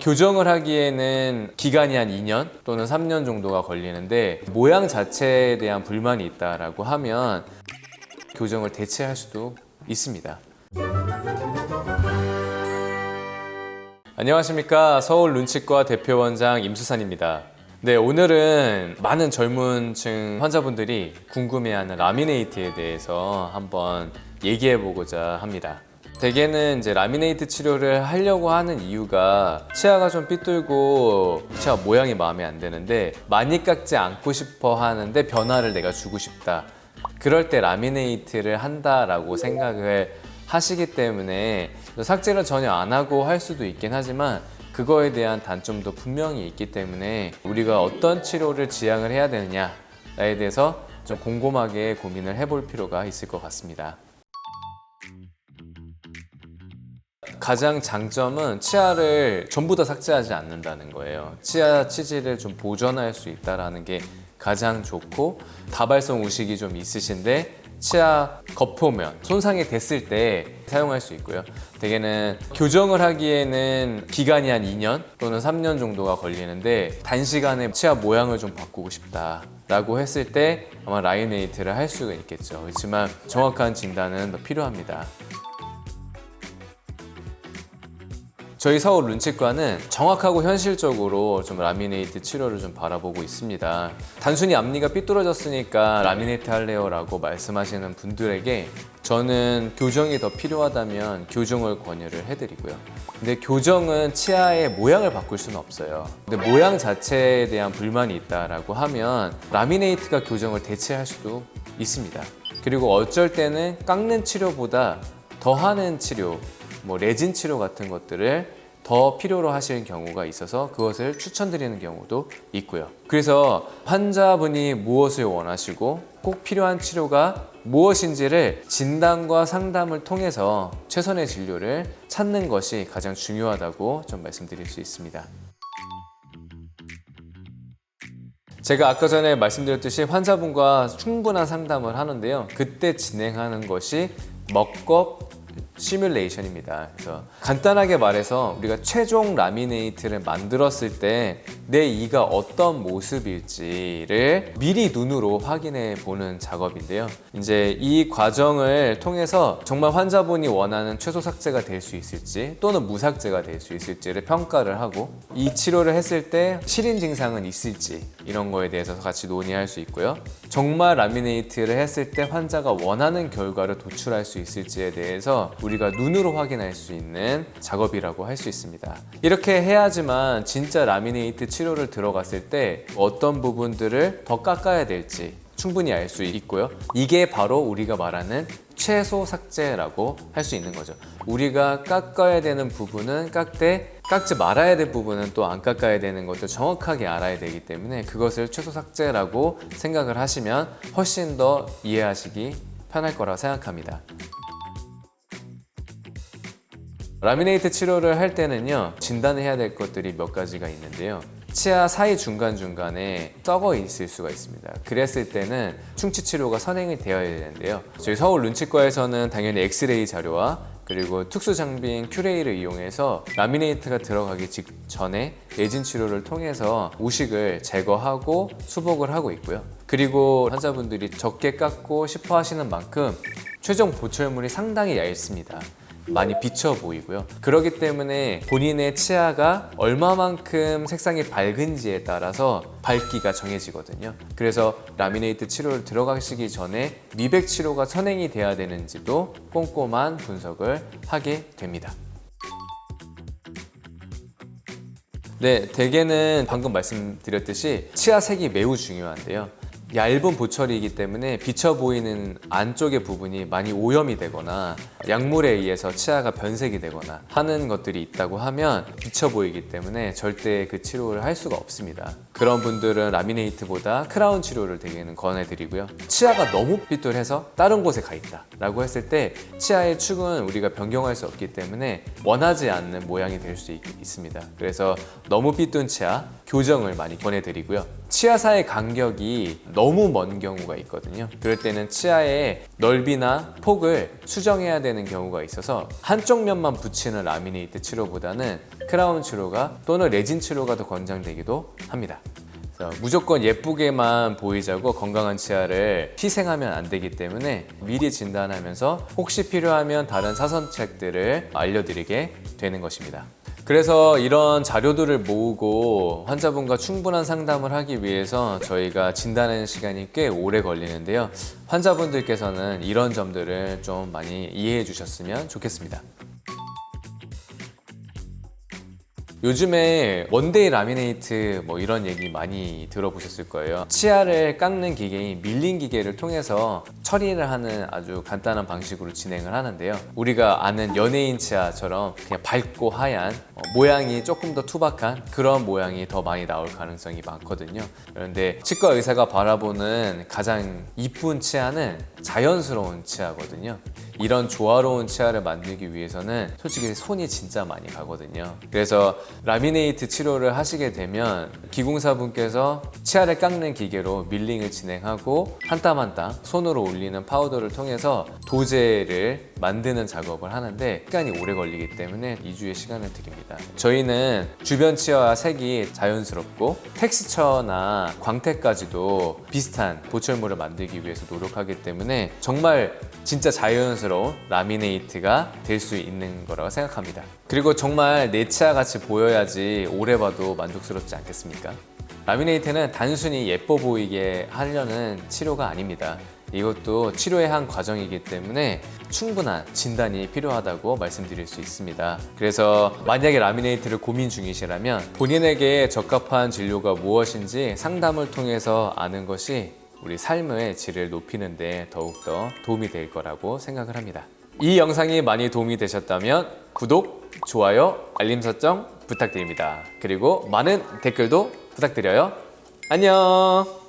교정을 하기에는 기간이 한 2년 또는 3년 정도가 걸리는데 모양 자체에 대한 불만이 있다라고 하면 교정을 대체할 수도 있습니다. 안녕하십니까, 서울 눈치과 대표원장 임수산입니다. 네, 오늘은 많은 젊은 층 환자분들이 궁금해하는 라미네이트에 대해서 한번 얘기해보고자 합니다. 대개는 이제 라미네이트 치료를 하려고 하는 이유가 치아가 좀 삐뚤고 치아 모양이 마음에 안 드는데 많이 깎지 않고 싶어 하는데 변화를 내가 주고 싶다. 그럴 때 라미네이트를 한다라고 생각을 하시기 때문에 삭제를 전혀 안 하고 할 수도 있긴 하지만 그거에 대한 단점도 분명히 있기 때문에 우리가 어떤 치료를 지향을 해야 되느냐에 대해서 좀 곰곰하게 고민을 해볼 필요가 있을 것 같습니다. 가장 장점은 치아를 전부 다 삭제하지 않는다는 거예요. 치아 치질을 좀 보존할 수 있다는 게 가장 좋고, 다발성 우식이 좀 있으신데 치아 거포면 손상이 됐을 때 사용할 수 있고요. 대개는 교정을 하기에는 기간이 한 2년 또는 3년 정도가 걸리는데 단시간에 치아 모양을 좀 바꾸고 싶다 라고 했을 때 아마 라미네이트를 할 수가 있겠죠. 그렇지만 정확한 진단은 더 필요합니다. 저희 서울 눈치과는 정확하고 현실적으로 좀 라미네이트 치료를 좀 바라보고 있습니다. 단순히 앞니가 삐뚤어졌으니까 라미네이트 할래요 라고 말씀하시는 분들에게 저는 교정이 더 필요하다면 교정을 권유를 해드리고요. 근데 교정은 치아의 모양을 바꿀 수는 없어요. 근데 모양 자체에 대한 불만이 있다라고 하면 라미네이트가 교정을 대체할 수도 있습니다. 그리고 어쩔 때는 깎는 치료보다 더 하는 치료, 레진 치료 같은 것들을 더 필요로 하시는 경우가 있어서 그것을 추천드리는 경우도 있고요. 그래서 환자분이 무엇을 원하시고 꼭 필요한 치료가 무엇인지를 진단과 상담을 통해서 최선의 진료를 찾는 것이 가장 중요하다고 좀 말씀드릴 수 있습니다. 제가 아까 전에 말씀드렸듯이 환자분과 충분한 상담을 하는데요. 그때 진행하는 것이 먹겁 시뮬레이션입니다. 그래서 간단하게 말해서 우리가 최종 라미네이트를 만들었을 때 내 이가 어떤 모습일지를 미리 눈으로 확인해 보는 작업인데요. 이제 이 과정을 통해서 정말 환자분이 원하는 최소 삭제가 될 수 있을지 또는 무삭제가 될 수 있을지를 평가를 하고 이 치료를 했을 때 실인 증상은 있을지 이런 거에 대해서 같이 논의할 수 있고요. 정말 라미네이트를 했을 때 환자가 원하는 결과를 도출할 수 있을지에 대해서 우리가 눈으로 확인할 수 있는 작업이라고 할 수 있습니다. 이렇게 해야지만 진짜 라미네이트 치료를 들어갔을 때 어떤 부분들을 더 깎아야 될지 충분히 알 수 있고요. 이게 바로 우리가 말하는 최소 삭제라고 할 수 있는 거죠. 우리가 깎아야 되는 부분은 깎되 깎지 말아야 될 부분은 또 안 깎아야 되는 것도 정확하게 알아야 되기 때문에 그것을 최소 삭제라고 생각을 하시면 훨씬 더 이해하시기 편할 거라고 생각합니다. 라미네이트 치료를 할 때는요, 진단을 해야 될 것들이 몇 가지가 있는데요. 치아 사이 중간중간에 썩어 있을 수가 있습니다. 그랬을 때는 충치 치료가 선행이 되어야 되는데요. 저희 서울 눈치과에서는 당연히 엑스레이 자료와 그리고 특수 장비인 큐레이를 이용해서 라미네이트가 들어가기 직전에 레진 치료를 통해서 우식을 제거하고 수복을 하고 있고요. 그리고 환자분들이 적게 깎고 싶어 하시는 만큼 최종 보철물이 상당히 얇습니다. 많이 비쳐 보이고요. 그렇기 때문에 본인의 치아가 얼마만큼 색상이 밝은지에 따라서 밝기가 정해지거든요. 그래서 라미네이트 치료를 들어가시기 전에 미백 치료가 선행이 돼야 되는지도 꼼꼼한 분석을 하게 됩니다. 네, 대개는 방금 말씀드렸듯이 치아 색이 매우 중요한데요. 얇은 보철이기 때문에 비쳐 보이는 안쪽의 부분이 많이 오염이 되거나 약물에 의해서 치아가 변색이 되거나 하는 것들이 있다고 하면 비쳐 보이기 때문에 절대 그 치료를 할 수가 없습니다. 그런 분들은 라미네이트보다 크라운 치료를 대개는 권해드리고요. 치아가 너무 삐뚤해서 다른 곳에 가 있다 라고 했을 때 치아의 축은 우리가 변경할 수 없기 때문에 원하지 않는 모양이 될 수 있습니다. 그래서 너무 삐뚤 치아 교정을 많이 권해드리고요. 치아 사이 간격이 너무 먼 경우가 있거든요. 그럴 때는 치아의 넓이나 폭을 수정해야 되는 경우가 있어서 한쪽 면만 붙이는 라미네이트 치료보다는 크라운 치료가 또는 레진 치료가 더 권장되기도 합니다. 무조건 예쁘게만 보이자고 건강한 치아를 희생하면 안 되기 때문에 미리 진단하면서 혹시 필요하면 다른 사선책들을 알려드리게 되는 것입니다. 그래서 이런 자료들을 모으고 환자분과 충분한 상담을 하기 위해서 저희가 진단하는 시간이 꽤 오래 걸리는데요. 환자분들께서는 이런 점들을 좀 많이 이해해 주셨으면 좋겠습니다. 요즘에 원데이 라미네이트 뭐 이런 얘기 많이 들어보셨을 거예요. 치아를 깎는 기계인 밀링 기계를 통해서 처리를 하는 아주 간단한 방식으로 진행을 하는데요. 우리가 아는 연예인 치아처럼 그냥 밝고 하얀 모양이 조금 더 투박한 그런 모양이 더 많이 나올 가능성이 많거든요. 그런데 치과 의사가 바라보는 가장 이쁜 치아는 자연스러운 치아거든요. 이런 조화로운 치아를 만들기 위해서는 솔직히 손이 진짜 많이 가거든요. 그래서 라미네이트 치료를 하시게 되면 기공사분께서 치아를 깎는 기계로 밀링을 진행하고 한 땀 한 땀 손으로 올리는 파우더를 통해서 도제를 만드는 작업을 하는데 시간이 오래 걸리기 때문에 2주의 시간을 드립니다. 저희는 주변 치아와 색이 자연스럽고 텍스처나 광택까지도 비슷한 보철물을 만들기 위해서 노력하기 때문에 정말 진짜 자연스러운 라미네이트가 될 수 있는 거라고 생각합니다. 그리고 정말 내 치아 같이 보여야지 오래 봐도 만족스럽지 않겠습니까? 라미네이트는 단순히 예뻐 보이게 하려는 치료가 아닙니다. 이것도 치료의 한 과정이기 때문에 충분한 진단이 필요하다고 말씀드릴 수 있습니다. 그래서 만약에 라미네이트를 고민 중이시라면 본인에게 적합한 진료가 무엇인지 상담을 통해서 아는 것이 우리 삶의 질을 높이는 데 더욱더 도움이 될 거라고 생각을 합니다. 이 영상이 많이 도움이 되셨다면 구독, 좋아요, 알림 설정 부탁드립니다. 그리고 많은 댓글도 부탁드려요. 안녕!